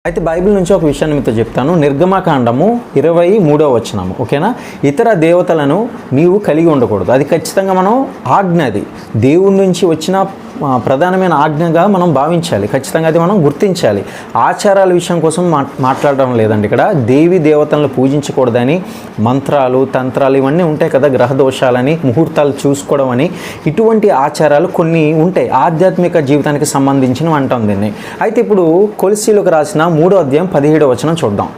అయితే బైబిల్ నుంచి ఒక విషయాన్ని మీతో చెప్తాను. నిర్గమకాండము 23వ వచనము, ఓకేనా? ఇతర దేవతలను నీవు కలిగి ఉండకూడదు. అది ఖచ్చితంగా మనం ఆజ్ఞ, అది దేవుడి నుంచి వచ్చిన ప్రధానమైన ఆజ్ఞగా మనం భావించాలి. ఖచ్చితంగా అది మనం గుర్తించాలి. ఆచారాల విషయం కోసం మాట్లాడడం లేదండి. ఇక్కడ దేవి దేవతలను పూజించకూడదని, మంత్రాలు తంత్రాలు ఇవన్నీ ఉంటాయి కదా, గ్రహ దోషాలని, ముహూర్తాలు చూసుకోవడం అని, ఇటువంటి ఆచారాలు కొన్ని ఉంటాయి ఆధ్యాత్మిక జీవితానికి సంబంధించినవి అంటాం దీన్ని. అయితే ఇప్పుడు కొలస్సీలకు రాసిన 3వ అధ్యాయం 17వ వచనం చూద్దాం.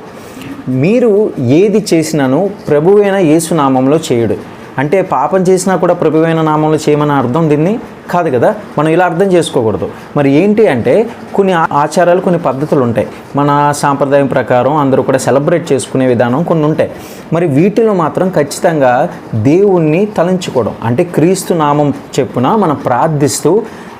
మీరు ఏది చేసినాను ప్రభువైన యేసు నామంలో చేయుడు. అంటే పాపం చేసినా కూడా ప్రభువైన నామంలో చేయమని అర్థం దీన్ని కాదు కదా, మనం ఇలా అర్థం చేసుకోకూడదు. మరి ఏంటి అంటే కొన్ని ఆచారాలు, కొన్ని పద్ధతులు ఉంటాయి మన సాంప్రదాయం ప్రకారం అందరూ కూడా సెలబ్రేట్ చేసుకునే విధానం కొన్ని ఉంటాయి. మరి వీటిలో మాత్రం ఖచ్చితంగా దేవుణ్ణి తలంచుకోవడం, అంటే క్రీస్తు నామం చెప్పున మనం ప్రార్థిస్తూ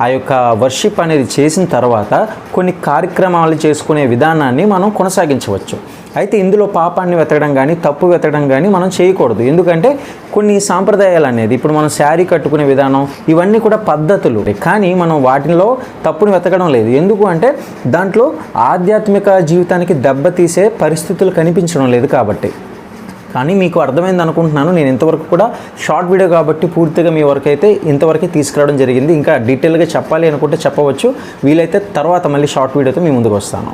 ఆ యొక్క వర్షిప్ అనేది చేసిన తర్వాత కొన్ని కార్యక్రమాలు చేసుకునే విధానాన్ని మనం కొనసాగించవచ్చు. అయితే ఇందులో పాపాన్ని వెతకడం కానీ తప్పు వెతకడం కానీ మనం చేయకూడదు. ఎందుకంటే కొన్ని సాంప్రదాయాలు అనేది, ఇప్పుడు మనం శారీ కట్టుకునే విధానం, ఇవన్నీ కూడా పద్ధతులు, కానీ మనం వాటిలో తప్పును వెతకడం లేదు. ఎందుకు అంటే దాంట్లో ఆధ్యాత్మిక జీవితానికి దెబ్బతీసే పరిస్థితులు కనిపించడం లేదు కాబట్టి. కానీ మీకు అర్థమైంది అనుకుంటున్నాను. నేను ఇంతవరకు కూడా షార్ట్ వీడియో కాబట్టి పూర్తిగా మీ వరకు అయితే ఇంతవరకే తీసుకురావడం జరిగింది. ఇంకా డీటెయిల్గా చెప్పాలి అనుకుంటే చెప్పవచ్చు, వీలైతే తర్వాత మళ్ళీ షార్ట్ వీడియోతో మీ ముందుకు వస్తాను.